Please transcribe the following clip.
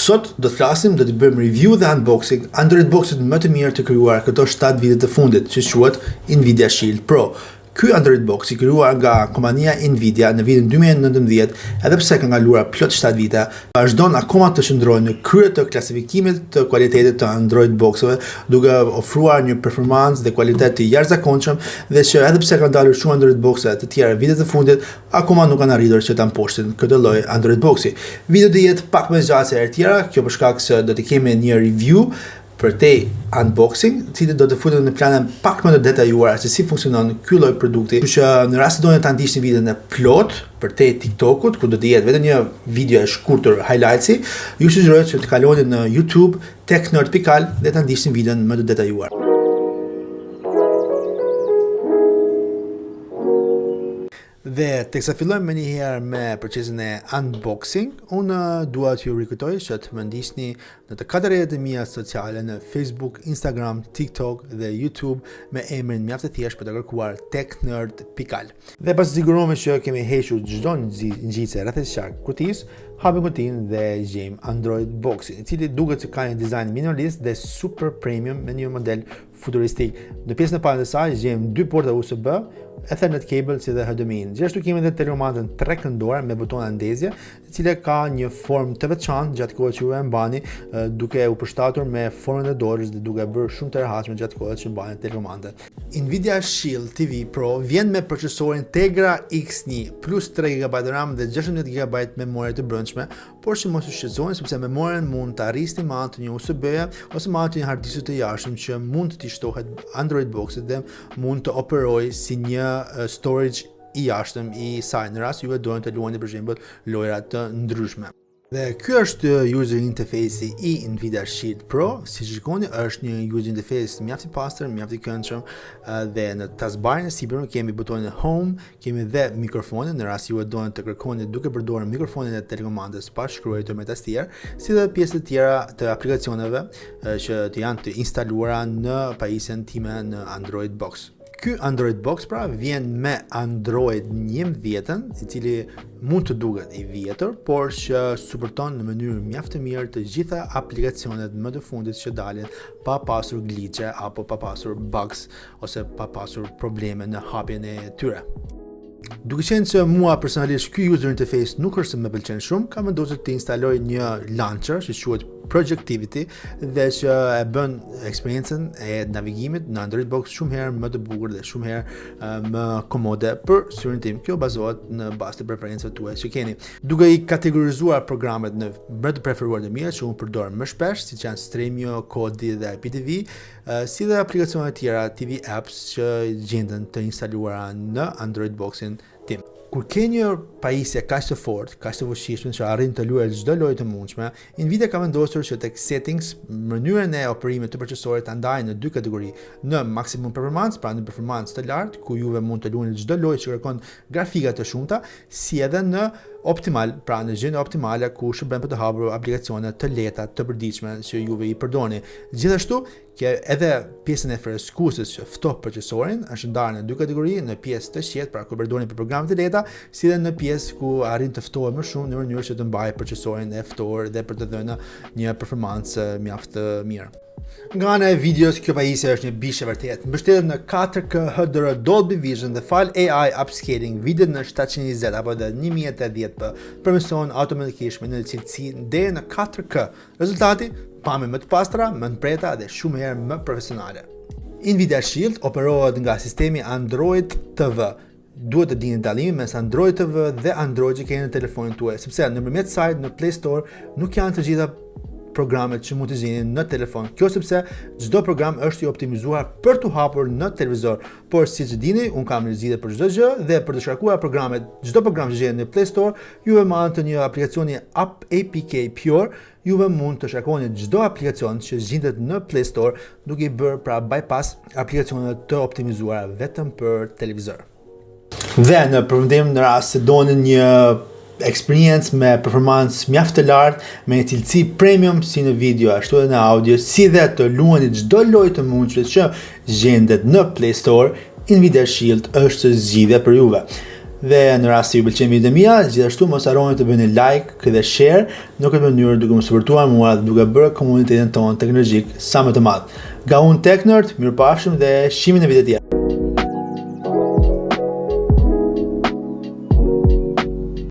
Sot do të flasim, do të bëjmë review dhe unboxing Android boxit më të mirë të krijuar këto 7 vite të fundit, që quhet Nvidia Shield Pro. Ky Android box i krijuar nga kompania Nvidia në vitin 2019, edhe pse ka kaluar plot 7 vite, vazhdon akoma të qëndrojë në krye të klasifikimit të cilëtetit të Android boxeve, duke ofruar një performancë dhe cilëtet të jashtëzakonshëm, dhe që edhe pse kanë dalur shumë Android boxe të tjera vitet të fundit, akoma nuk kanë arritur që ta mposhtin këtë lloj Android boxi. Video do jetë pak më zgjatë se herë tjera, kjo për shkak se do të kemi një review për te unboxing, cili do të futet në planin pak më të detajuar se si funksionon ky lloj produkti. Kështu që në rast se doni ta ndiqni videon e plot për te TikTokut, ku do të jetë vetëm një video e shkurtër highlightsi, ju sugjeroj që të kaloni në YouTube tek nerd.al dhe ta ndiqni videon më të detajuar. Dhe teksa fillojmë më njëherë me procesin e unboxing, unë dua t'ju rikujtoj që të më ndiqni në të 4 rrjetet e mia sociale në Facebook, Instagram, TikTok dhe YouTube me emrin mjaft të thjeshtë për të kërkuar tek nerd.al. Dhe pas sigurohemi që kemi hequr çdo ngjitse rreth qark kutisë, hapim kutinë dhe gjejmë Android boxin, i cili duket se ka një dizajn minimalist dhe super premium me një model futuristik. Në pjesën e parë të saj gjejmë 2 porta USB, Ethernet cable si dhe HDMI. Gjithashtu kemi edhe telekomandatën 3 këndore me butona ndezje, e cila ka një formë të veçantë gjatë kohës që ju e mbani, duke u përshtatur me formën e dorës dhe duke bërë shumë të rehatshme gjatë kohës që mbani telekomandën. Nvidia Shield TV Pro vjen me procesorin Tegra X1 plus 3 GB RAM dhe 16 GB memorie të brendshme, por që mos u shqetësoni sepse memorien mund të arrisni me anë të një USB-je ose me anë të një hard diski të jashtëm që mund të shtohet Android boxit dhe mund të operojë si një storage i jashtëm i saj në rast juve doni të luani për shembull lojra të ndryshme. Dhe ky është user interface i Nvidia Shield Pro. Si shikoni, është një user interface mjaft i pastër, mjaft i këndshëm, dhe në taskbarin e sipërm kemi butonin Home, kemi dhe mikrofonin në rast juve doni të kërkoni duke përdorur mikrofonin e telekomandës pa shkruar me tastier, si dhe pjesë të tjera të aplikacioneve që të janë të instaluara në pajisjen time në Android box. Ky Android box pra vjen me Android 11, i cili mund të duket i vjetër, por që suporton në mënyrë mjaft të mirë të gjitha aplikacionet më të fundit që dalin pa pasur glitche apo pa pasur bugs ose pa pasur probleme në hapjen e tyre. Duke qenë që mua personalisht ky user interface nuk është se më pëlqen shumë, kam vendosur të instaloj një launcher që quhet Projectivity dhe që e bën eksperiencën e navigimit në Android box shumë herë më të bukur dhe shumë herë më komode për syrin tim. Kjo bazohet në bazë të preferencave tuaja që keni. Duke i kategorizuar programet në më të preferuar të mia që unë përdor më shpesh, siç janë Streamio, Kodi dhe IPTV, si dhe aplikacione të tjera TV apps që gjenden të instaluara në Android boxin tim. Kur ke një pajisje kaq të fortë, kaq të fuqishme që arrin të luajë çdo lojë të mundshme, Nvidia ka vendosur që tek settings mënyrën e operimit të procesorit ta ndajë në 2 kategori, në maximum performance, pra në performancë të lartë, ku juve mund të luani çdo lojë që kërkon grafika të shumta, si edhe në optimal, pra në gjendje optimale ku shërben për të hapur aplikacione të lehta, të përditshme që juve i përdorni. Gjithashtu, edhe pjesën e freskusës që ftoh procesorin është ndarë në 2 kategori, në pjesë të qetë, pra ku përdorni për programe të lehta, si dhe në pjesë ku arrin të ftohet më shumë në mënyrë që të mbajë procesorin e ftohur dhe për të dhënë një performancë mjaft të mirë. Nga ana e videos, kjo pajisje është një bish e vërtet. Mbështetet në 4K HDR Dolby Vision dhe fal AI upscaling videot në 720 apo dhe 1080p permision automatikisht me një cilësi deri në 4K. Rezultati, pamje më të pastra, më të preta dhe shumë herë më profesionale. Nvidia Shield operohet nga sistemi Android TV. Duhet të dini dallimin mes Android TV dhe Android që keni në telefonin tuaj, sepse nëpërmjet saj në Play Store nuk janë të gjitha programet që mund të gjeni në telefon. Kjo sepse çdo program është i optimizuar për të hapur në televizor. Por siç e dini, un kam rrezitë për çdo gjë dhe për të shkarkuar programet, çdo program që gjeni në Play Store, juve me anë të një aplikacioni APK Pure, juve mund të shkarkoni çdo aplikacion që gjendet në Play Store, duke i bërë pra bypass aplikacioneve të optimizuara vetëm për televizor. Dhe në përfundim, në rast se doni një experience me performancë mjaft të lartë, me një cilësi premium si në video ashtu edhe në audio, si dhe të luani çdo lojë të mundshme që gjendet në Play Store, Nvidia Shield është zgjidhja për juve. Dhe në rast se ju pëlqejnë videot e mia, gjithashtu mos harroni të bëni like dhe share në këtë mënyrë duke më suportuar mua dhe duke bërë komunitetin tonë teknologjik sa më të madh. Nga unë Teknerd, mirupafshim dhe shimin në video tjetër.